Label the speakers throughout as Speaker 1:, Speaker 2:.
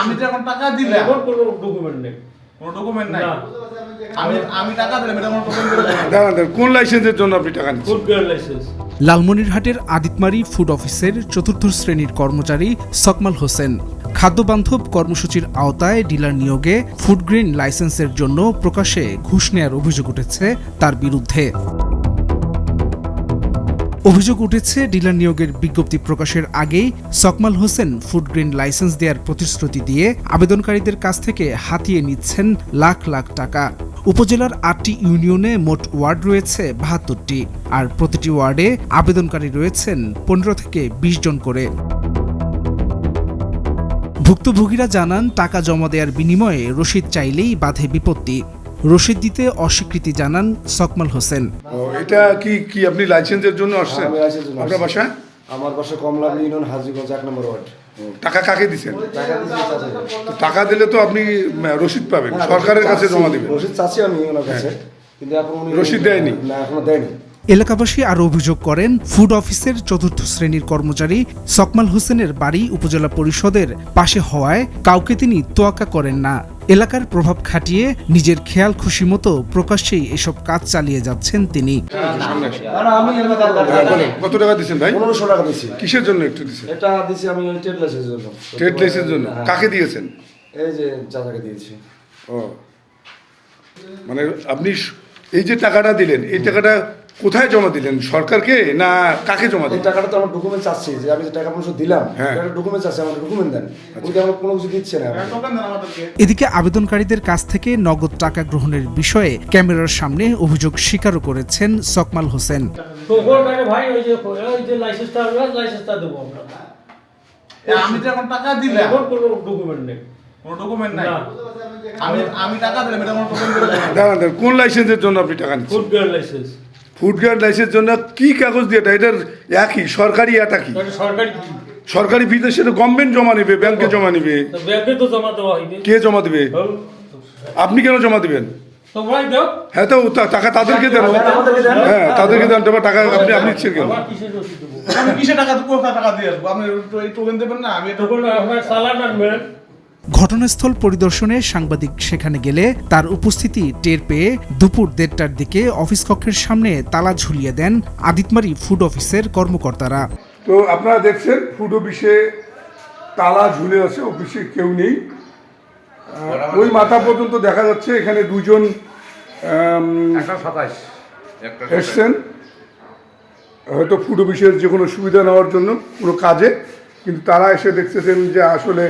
Speaker 1: আমি যখন টাকা দিলাম
Speaker 2: কোনো ডকুমেন্ট নেই,
Speaker 1: কোনো ডকুমেন্ট নাই।
Speaker 2: না।
Speaker 1: আমি টাকা দিলাম, এটা কোনো ডকুমেন্ট নাই।
Speaker 3: দাঁড়ান, কোন লাইসেন্সের জন্য আপনি টাকা নিচ্ছেন?
Speaker 2: Food grade licence.
Speaker 4: লালমনিরহাটের আদিতমারি ফুড অফিসের ৪র্থ শ্রেণীর কর্মচারী সকমাল হোসেন খাদ্যবান্ধব কর্মসূচির আওতায় ডিলার নিয়োগে ফুড গ্রেন লাইসেন্সের জন্য প্রকাশ্যে ঘুষ নেয়ার অভিযোগ উঠেছে তার বিরুদ্ধে। অভিযোগ উঠেছে ডিলার নিয়োগের বিজ্ঞপ্তি প্রকাশের আগেই সকমাল হোসেন ফুড গ্রেন লাইসেন্স দেওয়ার প্রতিশ্রুতি দিয়ে আবেদনকারীদের কাছ থেকে হাতিয়ে নিচ্ছেন লাখ লাখ টাকা। উপজেলার ৮টি ইউনিয়নে মোট ওয়ার্ড রয়েছে ৭২টি, আর প্রতিটি ওয়ার্ডে আবেদনকারী রয়েছেন ১৫ থেকে ২০ জন করে। ভুক্তভোগীরা জানান, টাকা জমা দেওয়ার বিনিময়ে রসিদ চাইলেই বাধে বিপত্তি। রসিদ দিতে অস্বীকৃতি জানান সকমাল হোসেন।
Speaker 3: এটা কি আপনি লাইসেন্সের জন্য আসছেন?
Speaker 5: আমি লাইসেন্সের জন্য
Speaker 3: আপনার বাসা?
Speaker 5: আমার বাসা কমলা ইউনিয়ন হাজিগঞ্জ ১ নম্বর ওয়ার্ড।
Speaker 3: টাকা কাকে দিচ্ছেন?
Speaker 5: টাকা দিয়েছি চাচা।
Speaker 3: তো টাকা দিলে তো আপনি রসিদ পাবেন, সরকারের কাছে জমা দিবেন।
Speaker 5: রসিদ চাচ্ছি আমি ওনার কাছে, কিন্তু এখন উনি
Speaker 3: রসিদ দেয়নি?
Speaker 5: না, এখনো দেয়নি।
Speaker 4: এলাকাবাসী আরও অভিযোগ করেন, ফুড অফিসের ৪র্থ শ্রেণীর কর্মচারী সকমাল হোসেনের বাড়ি উপজেলা পরিষদের পাশে হওয়ায় কাউকে তিনি তোয়াক্কা করেন না। এলাকার প্রভাব খাটিয়ে নিজের খেয়াল খুশি মতো প্রকাশ্যেই এসব কাজ চালিয়ে যাচ্ছেন তিনি।
Speaker 5: আমি
Speaker 3: কত টাকা দিচ্ছেন ভাই?
Speaker 5: ১৫০০ টাকা দিচ্ছি।
Speaker 3: কিসের জন্য একটু দিচ্ছেন?
Speaker 5: এটা দিছি আমি ওই ট্রেড লাইসেন্সের জন্য।
Speaker 3: ট্রেড লাইসেন্সের জন্য?
Speaker 5: হ্যাঁ।
Speaker 3: কাকে দিয়েছেন?
Speaker 5: এই যে চাচাকে দিয়েছি।
Speaker 3: ও, মানে আপনি এই যে টাকাটা দিলেন, এই টাকাটা কোথায় জমা দিলেন? সরকারকে না কাকে জমা
Speaker 5: এই
Speaker 3: দিলেন?
Speaker 5: টাকাটা তো আমার ডকুমেন্ট চাচ্ছি, যে আমি যে টাকা ১৫০০ দিলাম,
Speaker 3: হ্যাঁ।
Speaker 5: একটা ডকুমেন্ট চাচ্ছি, আমার ডকুমেন্ট দেন। ওইটা আমার কোনো কিছু দিচ্ছে না।
Speaker 1: টোকেন দেন আমাদেরকে।
Speaker 4: এদিকে আবেদনকারীদের কাছ থেকে নগদ টাকা গ্রহণের বিষয়ে ক্যামেরার সামনে অভিযোগ স্বীকারও করেছেন সকমাল হোসেন।
Speaker 2: টোকন মানে ভাই ওই যে লাইসেন্সটা আসবে, লাইসেন্সটা দেবো আমরা।
Speaker 1: আমি যখন টাকা দিলাম
Speaker 2: কোনো ডকুমেন্ট নেই,
Speaker 1: কোনো ডকুমেন্ট নাই।
Speaker 2: না।
Speaker 1: আমি টাকা দিলাম, এটা কোনো ডকুমেন্ট নাই।
Speaker 3: দাঁড়ান, কোন লাইসেন্সের জন্য আপনি টাকা নিচ্ছেন?
Speaker 2: Food grade licence.
Speaker 3: Food guard লাইসেন্সের জন্য কি কাগজ দিয়ে? এটার একই সরকারি, এটা কি
Speaker 2: এটা সরকারি,
Speaker 3: সরকারি ফিতে? সেটা গভর্নমেন্ট জমা নেবে, ব্যাংকে জমা নেবে?
Speaker 2: তো ব্যাংকে তো জমা দেওয়া হয়নি।
Speaker 3: কে জমা দেবে? আপনি কেন জমা দিবেন?
Speaker 2: তোমরাই দাও।
Speaker 3: হ্যাঁ, তো টাকা তাদেরকে দেন। হ্যাঁ, তাদেরকে দেন। তোমার টাকা আপনি নিচ্ছেন কেন?
Speaker 2: আমার কিসের রসিদ দেবো?
Speaker 1: আমি কিসে টাকা কোথা টাকা দিয়ে আসবো? আপনি এই টোকেন দেবেন না? আমি
Speaker 2: তখন আপনার চালান আনবেন।
Speaker 4: ঘটনাস্থল পরিদর্শনে সাংবাদিক সেখানে গেলে তার উপস্থিতি টের পেয়ে দুপুর ১:৩০টার দিকে অফিস কক্ষের সামনে তালা ঝুলিয়ে দেন আদিতমারি ফুড অফিসের কর্মকর্তারা।
Speaker 3: তো আপনারা দেখছেন ফুড অফিসে তালা ঝুলে আছে, অফিসে কেউ নেই। ওই মাথা পর্যন্ত দেখা যাচ্ছে এখানে দুজন এসছেন, হয়তো ফুড অফিসের যে কোনো সুবিধা নেওয়ার জন্য কোনো কাজে, কিন্তু তারা এসে দেখতেছেন যে আসলে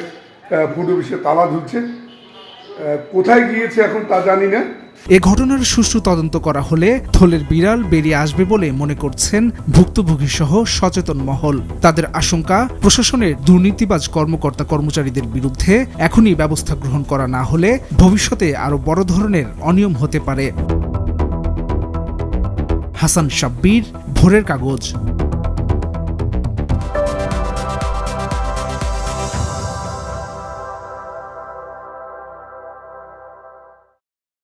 Speaker 3: ফুড অফিসে তালা ঝুলছে। কোথায় গিয়েছে এখন তা জানি না।
Speaker 4: এ ঘটনার সুষ্ঠু তদন্ত করা হলে থলের বিড়াল বেরিয়ে আসবে বলে মনে করছেন ভুক্তভোগী সহ সচেতন মহল। তাদের আশঙ্কা, প্রশাসনের দুর্নীতিবাজ কর্মকর্তা কর্মচারীদের বিরুদ্ধে এখনই ব্যবস্থা গ্রহণ করা না হলে ভবিষ্যতে আরও বড় ধরনের অনিয়ম হতে পারে। হাসান সাব্বির, ভোরের কাগজ।